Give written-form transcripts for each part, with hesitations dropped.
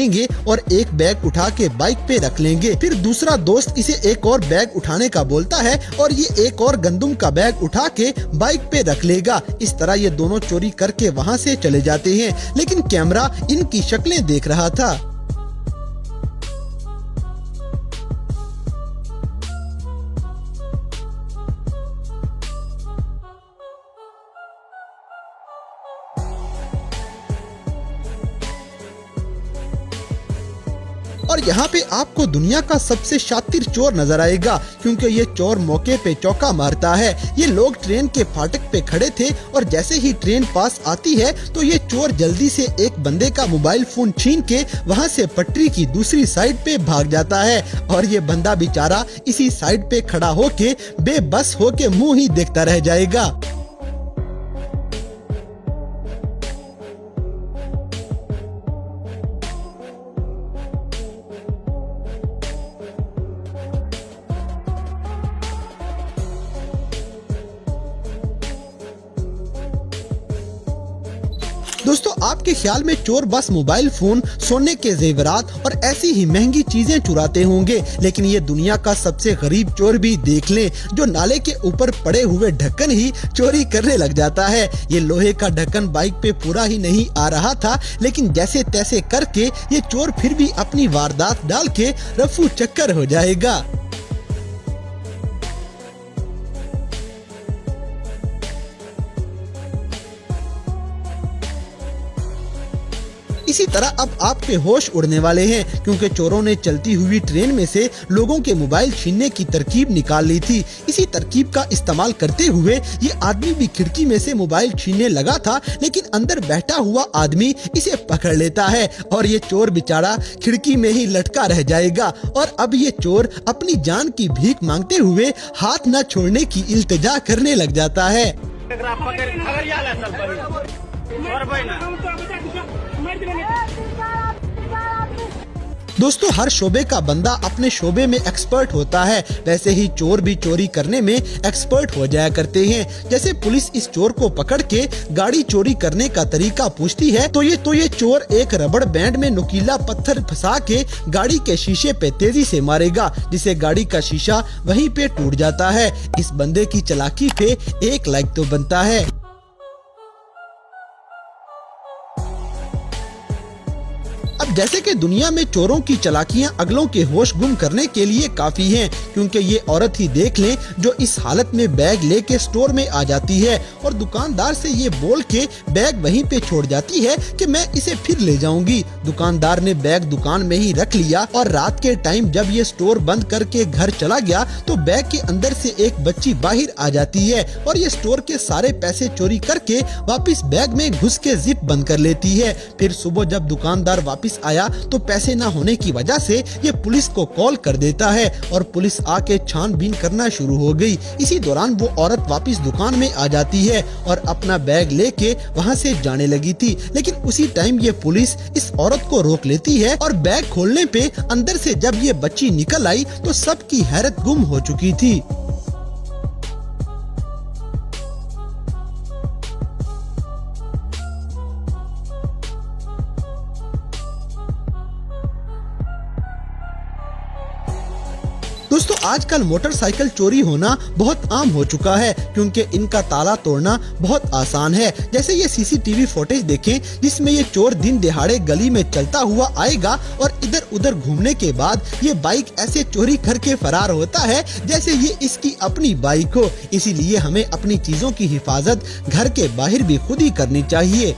लेंगे और एक बैग उठा के बाइक पे रख लेंगे। फिर दूसरा दोस्त इसे एक और बैग उठाने का बोलता है और ये एक और गंदम का बैग उठा के बाइक पे रख लेगा। इस तरह ये दोनों चोरी करके वहाँ से चले जाते हैं, लेकिन कैमरा इनकी शक्लें देख रहा था। और यहाँ पे आपको दुनिया का सबसे शातिर चोर नजर आएगा, क्योंकि ये चोर मौके पे चौका मारता है। ये लोग ट्रेन के फाटक पे खड़े थे और जैसे ही ट्रेन पास आती है तो ये चोर जल्दी से एक बंदे का मोबाइल फोन छीन के वहाँ से पटरी की दूसरी साइड पे भाग जाता है। और ये बंदा बेचारा इसी साइड पे खड़ा होके बेबस होके मुँह ही देखता रह जाएगा। दोस्तों, आपके ख्याल में चोर बस मोबाइल फोन, सोने के जेवरात और ऐसी ही महंगी चीजें चुराते होंगे, लेकिन ये दुनिया का सबसे गरीब चोर भी देख लें, जो नाले के ऊपर पड़े हुए ढक्कन ही चोरी करने लग जाता है। ये लोहे का ढक्कन बाइक पे पूरा ही नहीं आ रहा था, लेकिन जैसे तैसे करके ये चोर फिर भी अपनी वारदात डाल के रफू चक्कर हो जाएगा। इसी तरह अब आपके होश उड़ने वाले हैं, क्योंकि चोरों ने चलती हुई ट्रेन में से लोगों के मोबाइल छीनने की तरकीब निकाल ली थी। इसी तरकीब का इस्तेमाल करते हुए ये आदमी भी खिड़की में से मोबाइल छीनने लगा था, लेकिन अंदर बैठा हुआ आदमी इसे पकड़ लेता है और ये चोर बेचारा खिड़की में ही लटका रह जाएगा। और अब ये चोर अपनी जान की भीख मांगते हुए हाथ न छोड़ने की इल्तिजा करने लग जाता है। दोस्तों, हर शोबे का बंदा अपने शोबे में एक्सपर्ट होता है, वैसे ही चोर भी चोरी करने में एक्सपर्ट हो जाया करते हैं। जैसे पुलिस इस चोर को पकड़ के गाड़ी चोरी करने का तरीका पूछती है तो ये चोर एक रबड़ बैंड में नुकीला पत्थर फंसा के गाड़ी के शीशे पे तेजी से मारेगा, जिससे गाड़ी का शीशा वहीं पे टूट जाता है। इस बंदे की चालाकी पे 1 लाइक तो बनता है। अब जैसे कि दुनिया में चोरों की चालाकियां अगलों के होश गुम करने के लिए काफी हैं, क्योंकि ये औरत ही देख लें जो इस हालत में बैग लेके स्टोर में आ जाती है और दुकानदार से ये बोल के बैग वहीं पे छोड़ जाती है कि मैं इसे फिर ले जाऊंगी। दुकानदार ने बैग दुकान में ही रख लिया और रात के टाइम जब ये स्टोर बंद करके घर चला गया तो बैग के अंदर से एक बच्ची बाहर आ जाती है और ये स्टोर के सारे पैसे चोरी करके वापिस बैग में घुस के जिप बंद कर लेती है। फिर सुबह जब दुकानदार वापिस आया तो पैसे न होने की वजह से ये पुलिस को कॉल कर देता है और पुलिस आके छानबीन करना शुरू हो गई। इसी दौरान वो औरत वापस दुकान में आ जाती है और अपना बैग लेके वहाँ से जाने लगी थी, लेकिन उसी टाइम ये पुलिस इस औरत को रोक लेती है और बैग खोलने पे अंदर से जब ये बच्ची निकल आई तो सबकी हैरत गुम हो चुकी थी। दोस्तों, आजकल मोटरसाइकिल चोरी होना बहुत आम हो चुका है, क्योंकि इनका ताला तोड़ना बहुत आसान है। जैसे ये सीसीटीवी फुटेज देखें जिसमें ये चोर दिन दिहाड़े गली में चलता हुआ आएगा और इधर उधर घूमने के बाद ये बाइक ऐसे चोरी करके फरार होता है जैसे ये इसकी अपनी बाइक हो। इसीलिए हमें अपनी चीजों की हिफाजत घर के बाहर भी खुद ही करनी चाहिए।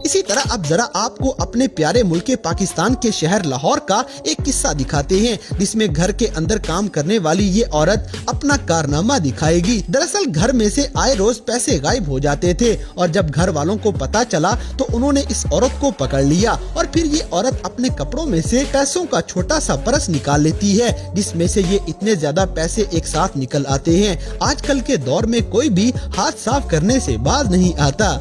इसी तरह अब जरा आपको अपने प्यारे मुल्क पाकिस्तान के शहर लाहौर का एक किस्सा दिखाते हैं, जिसमें घर के अंदर काम करने वाली ये औरत अपना कारनामा दिखाएगी। दरअसल घर में से आए रोज पैसे गायब हो जाते थे और जब घर वालों को पता चला तो उन्होंने इस औरत को पकड़ लिया और फिर ये औरत अपने कपड़ों में से पैसों का छोटा सा पर्स निकाल लेती है, जिसमें से ये इतने ज्यादा पैसे एक साथ निकल आते हैं। आजकल के दौर में कोई भी हाथ साफ करने से बाज नहीं आता।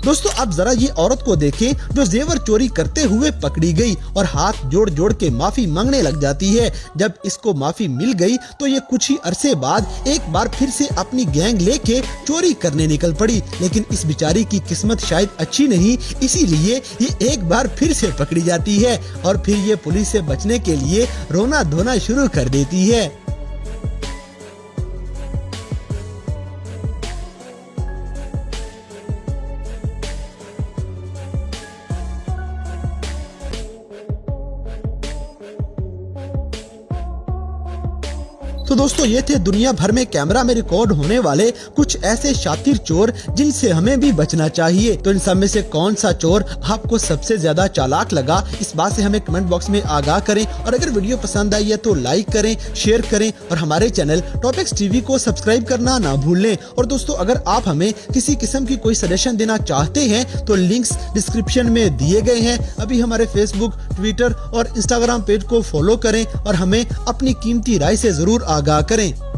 दोस्तों अब जरा ये औरत को देखें जो जेवर चोरी करते हुए पकड़ी गई और हाथ जोड़ जोड़ के माफी मांगने लग जाती है। जब इसको माफी मिल गई तो ये कुछ ही अरसे बाद एक बार फिर से अपनी गैंग लेके चोरी करने निकल पड़ी, लेकिन इस बेचारी की किस्मत शायद अच्छी नहीं, इसीलिए ये एक बार फिर से पकड़ी जाती है और फिर ये पुलिस से बचने के लिए रोना धोना शुरू कर देती है। तो दोस्तों ये थे दुनिया भर में कैमरा में रिकॉर्ड होने वाले कुछ ऐसे शातिर चोर जिनसे हमें भी बचना चाहिए। तो इन सब में से कौन सा चोर आपको सबसे ज्यादा चालाक लगा, इस बात से हमें कमेंट बॉक्स में आगाह करें। और अगर वीडियो पसंद आई है तो लाइक करें, शेयर करें और हमारे चैनल टॉपिक्स टीवी को सब्सक्राइब करना ना भूलें। और दोस्तों अगर आप हमें किसी किस्म की कोई सजेशन देना चाहते हैं तो लिंक्स डिस्क्रिप्शन में दिए गए हैं। अभी हमारे फेसबुक, ट्विटर और इंस्टाग्राम पेज को फॉलो करें और हमें अपनी कीमती राय से जरूर आगाह करें।